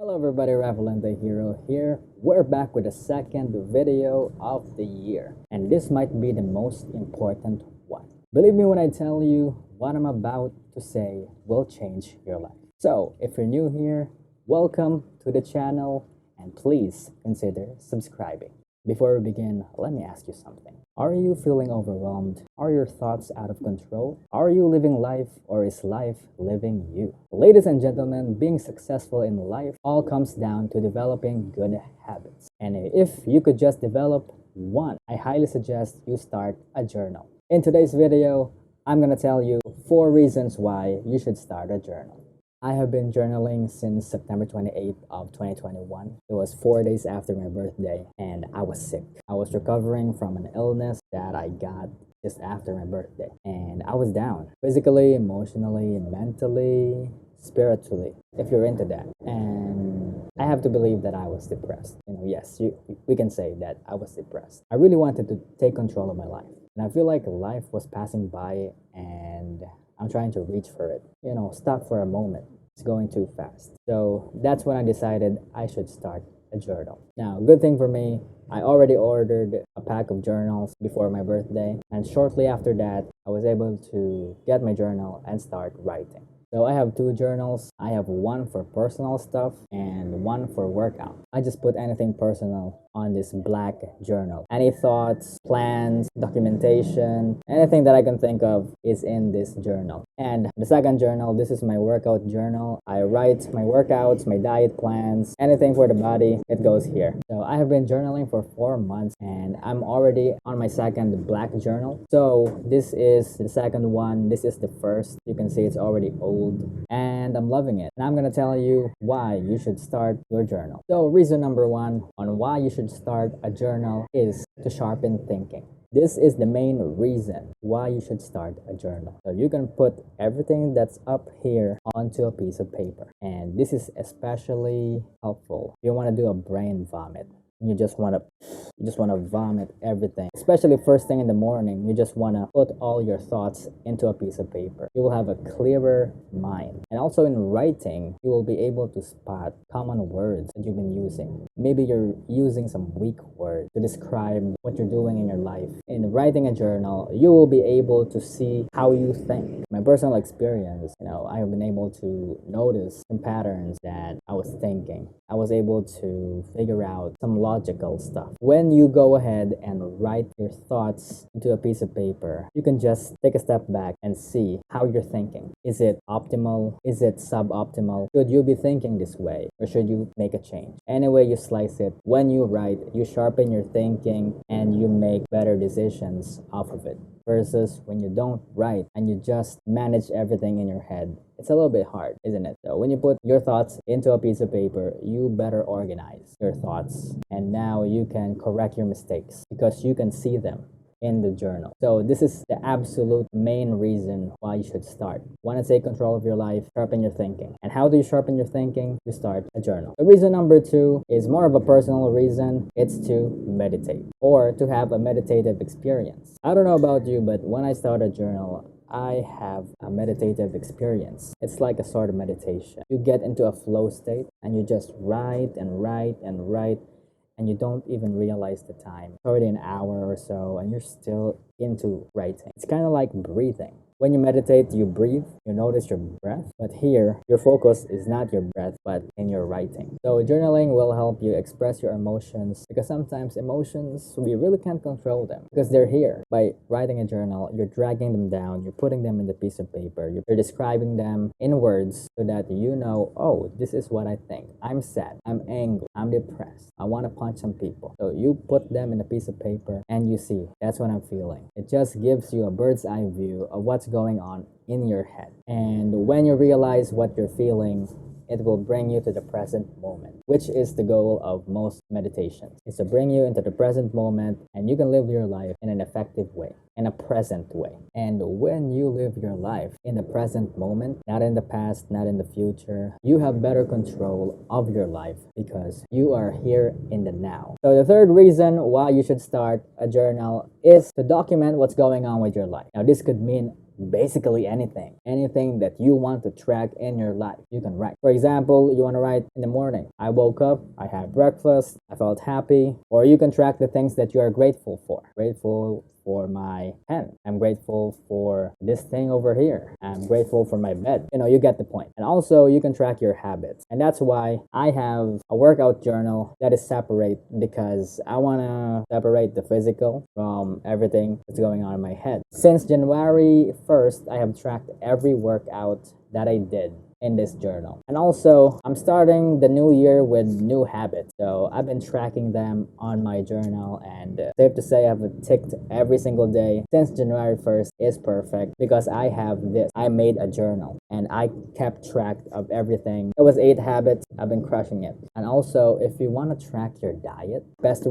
Hello everybody, Rafaelantihero here. We're back with the second video of the year, and this might be the most important one. Believe me when I tell you what I'm about to say will change your life. So, if you're new here, welcome to the channel and please consider subscribing. Before we begin, let me ask you something. Are you feeling overwhelmed? Are your thoughts out of control? Are you living life or is life living you? Ladies and gentlemen, being successful in life all comes down to developing good habits. And if you could just develop one, I highly suggest you start a journal. In today's video, I'm going to tell you 4 reasons why you should start a journal. I have been journaling since September 28th of 2021. It was 4 days after my birthday and I was sick. I was recovering from an illness that I got just after my birthday. And I was down physically, emotionally, mentally, spiritually, if you're into that. And I have to believe that I was depressed. Yes, we can say that I was depressed. I really wanted to take control of my life. And I feel like life was passing by and I'm trying to reach for it. Stop for a moment. It's going too fast. So that's when I decided I should start a journal. Now, good thing for me, I already ordered a pack of journals before my birthday. And shortly after that, I was able to get my journal and start writing. So I have 2 journals. I have one for personal stuff and one for workout. I just put anything personal on this black journal. Any thoughts, plans, documentation, anything that I can think of is in this journal. And the second journal, this is my workout journal. I write my workouts, my diet plans, anything for the body, it goes here. So I have been journaling for 4 months and I'm already on my second black journal. So this is the second one. This is the first. You can see it's already old and I'm loving it. And I'm gonna tell you why you should start your journal. So reason number 1 on why you should start a journal is to sharpen thinking. This is the main reason why you should start a journal. So you can put everything that's up here onto a piece of paper. And this is especially helpful if you want to do a brain vomit. You just want to vomit everything, especially first thing in the morning. You just want to put all your thoughts into a piece of paper. You will have a clearer mind. And also in writing, you will be able to spot common words that you've been using. Maybe you're using some weak words to describe what you're doing in your life. In writing a journal, you will be able to see how you think. My personal experience, I have been able to notice some patterns that I was thinking. I was able to figure out some logical stuff. When you go ahead and write your thoughts into a piece of paper, you can just take a step back and see how you're thinking. Is it optimal? Is it suboptimal? Should you be thinking this way or should you make a change? Any way you slice it, when you write, you sharpen your thinking and you make better decisions off of it. Versus when you don't write and you just manage everything in your head. It's a little bit hard, isn't it? So when you put your thoughts into a piece of paper, you better organize your thoughts. And now you can correct your mistakes because you can see them in the journal. So this is the absolute main reason why you should start. Want to take control of your life, sharpen your thinking. And how do you sharpen your thinking? You start a journal. The reason number 2 is more of a personal reason. It's to meditate or to have a meditative experience. I don't know about you, but when I start a journal, I have a meditative experience. It's like a sort of meditation. You get into a flow state and you just write and write and write and you don't even realize the time. It's already an hour or so and you're still into writing. It's kind of like breathing. When you meditate, you breathe, you notice your breath, but here, your focus is not your breath, but in your writing. So journaling will help you express your emotions because sometimes emotions, we really can't control them because they're here. By writing a journal, you're dragging them down, you're putting them in the piece of paper, you're describing them in words so that you know, oh, this is what I think. I'm sad, I'm angry, I'm depressed, I want to punch some people. So you put them in a piece of paper and you see, that's what I'm feeling. It just gives you a bird's eye view of what's going on in your head. And when you realize what you're feeling, it will bring you to the present moment, which is the goal of most meditations. It's to bring you into the present moment and you can live your life in an effective way, in a present way. And when you live your life in the present moment, not in the past, not in the future, you have better control of your life because you are here in the now. So the third reason why you should start a journal is to document what's going on with your life. Now this could mean basically anything that you want to track in your life, you can write. For example, you want to write in the morning, I woke up, I had breakfast, I felt happy. Or you can track the things that you are grateful for. Grateful for my pen. I'm grateful for this thing over here. I'm grateful for my bed. You get the point. And also, you can track your habits. And that's why I have a workout journal that is separate, because I want to separate the physical from everything that's going on in my head. Since January 1st, I have tracked every workout that I did in this journal. And also, I'm starting the new year with new habits. So I've been tracking them on my journal, and safe to say I've ticked every single day since January 1st is perfect, because I have this. I made a journal and I kept track of everything. It was 8 habits. I've been crushing it. And also, if you want to track your diet, the best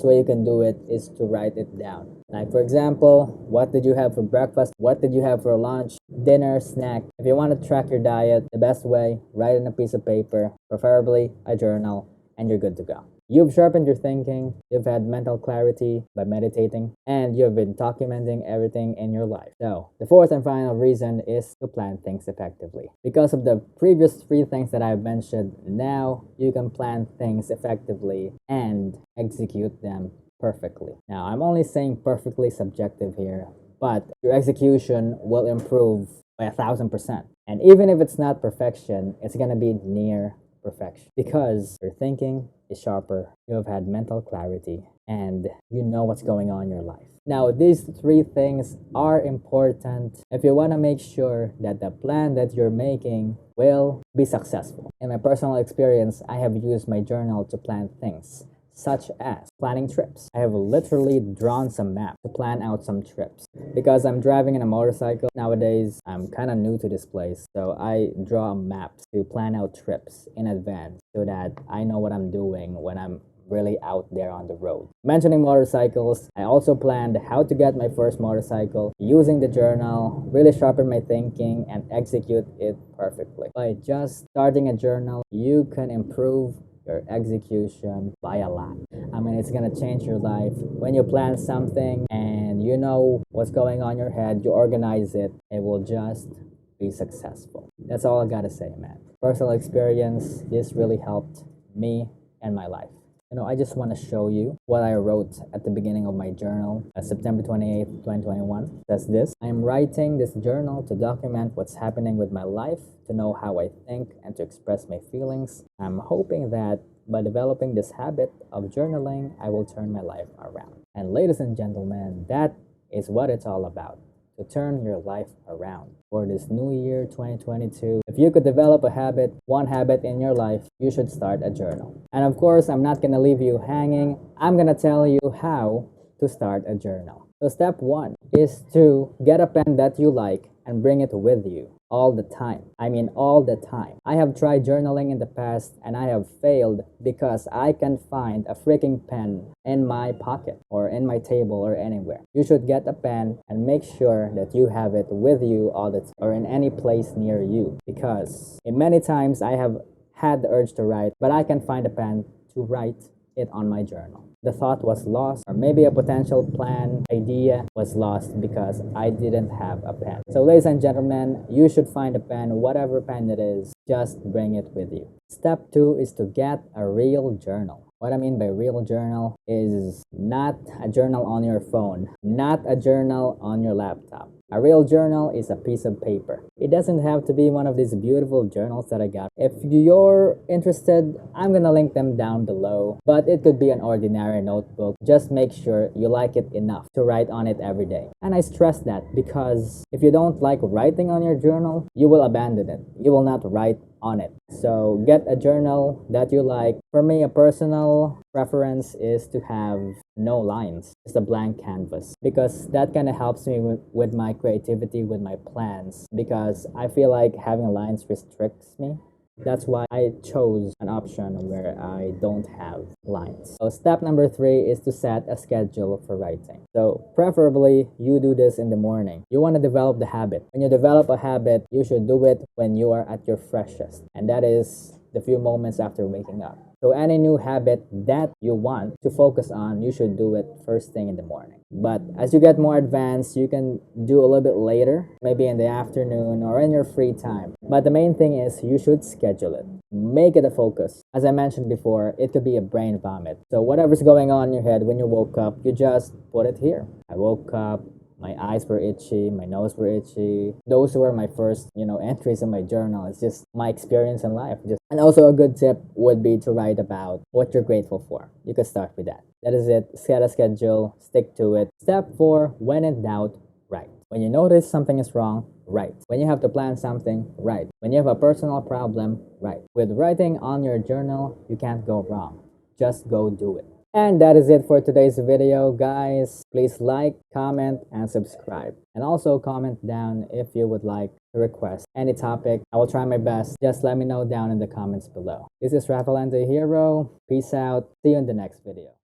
way you can do it is to write it down. Like, for example, what did you have for breakfast? What did you have for lunch, dinner, snack? If you want to track your diet, the best way, write in a piece of paper, preferably a journal, and you're good to go. You've sharpened your thinking, you've had mental clarity by meditating, and you've been documenting everything in your life. So, the fourth and final reason is to plan things effectively. Because of the previous 3 things that I've mentioned, now you can plan things effectively and execute them perfectly. Now, I'm only saying perfectly subjective here, but your execution will improve by 1,000%. And even if it's not perfection, it's gonna be near perfection, because your thinking is sharper, you have had mental clarity, and you know what's going on in your life. Now, these 3 things are important if you want to make sure that the plan that you're making will be successful. In my personal experience, I have used my journal to plan things, such as planning trips. I have literally drawn some maps to plan out some trips. Because I'm driving in a motorcycle nowadays, I'm kind of new to this place, so I draw maps to plan out trips in advance so that I know what I'm doing when I'm really out there on the road. Mentioning motorcycles, I also planned how to get my first motorcycle using the journal, really sharpen my thinking, and execute it perfectly. By just starting a journal, you can improve your execution by a lot. I mean, it's gonna change your life. When you plan something and you know what's going on in your head, you organize it, it will just be successful. That's all I gotta say, man. Personal experience, this really helped me and my life. I just want to show you what I wrote at the beginning of my journal, September 28th, 2021. It says this: I am writing this journal to document what's happening with my life, to know how I think, and to express my feelings. I'm hoping that by developing this habit of journaling, I will turn my life around. And ladies and gentlemen, that is what it's all about. To turn your life around. For this new year 2022, if you could develop a habit, one habit in your life, you should start a journal. And of course, I'm not gonna leave you hanging. I'm gonna tell you how to start a journal. So step 1 is to get a pen that you like and bring it with you all the time. I mean, all the time. I have tried journaling in the past and I have failed because I can't find a freaking pen in my pocket or in my table or anywhere. You should get a pen and make sure that you have it with you all the time or in any place near you, because in many times I have had the urge to write, but I can't find a pen to write it on my journal. The thought was lost, or maybe a potential plan, idea was lost because I didn't have a pen. So ladies and gentlemen, you should find a pen, whatever pen it is, just bring it with you. Step 2 is to get a real journal. What I mean by real journal is not a journal on your phone, not a journal on your laptop. A real journal is a piece of paper. It doesn't have to be one of these beautiful journals that I got. If you're interested, I'm gonna link them down below, but it could be an ordinary notebook. Just make sure you like it enough to write on it every day. And I stress that because if you don't like writing on your journal, you will abandon it. You will not write on it. So get a journal that you like. For me, a personal preference is to have no lines, just a blank canvas, because that kind of helps me with my creativity, with my plans, because I feel like having lines restricts me. That's why I chose an option where I don't have lines. So step number 3 is to set a schedule for writing. So preferably you do this in the morning. You want to develop the habit. When you develop a habit, you should do it when you are at your freshest. And that is the few moments after waking up. So any new habit that you want to focus on, you should do it first thing in the morning. But as you get more advanced, you can do a little bit later, maybe in the afternoon or in your free time. But the main thing is you should schedule it. Make it a focus. As I mentioned before, it could be a brain vomit. So whatever's going on in your head when you woke up, you just put it here. I woke up, my eyes were itchy, my nose were itchy. Those were my first, entries in my journal. It's just my experience in life. And also a good tip would be to write about what you're grateful for. You could start with that. That is it. Set a schedule, stick to it. Step 4, when in doubt, write. When you notice something is wrong, write. When you have to plan something, write. When you have a personal problem, write. With writing on your journal, you can't go wrong. Just go do it. And that is it for today's video, guys. Please like, comment, and subscribe. And also comment down if you would like to request any topic. I will try my best. Just let me know down in the comments below. This is Rafaelantihero. Peace out. See you in the next video.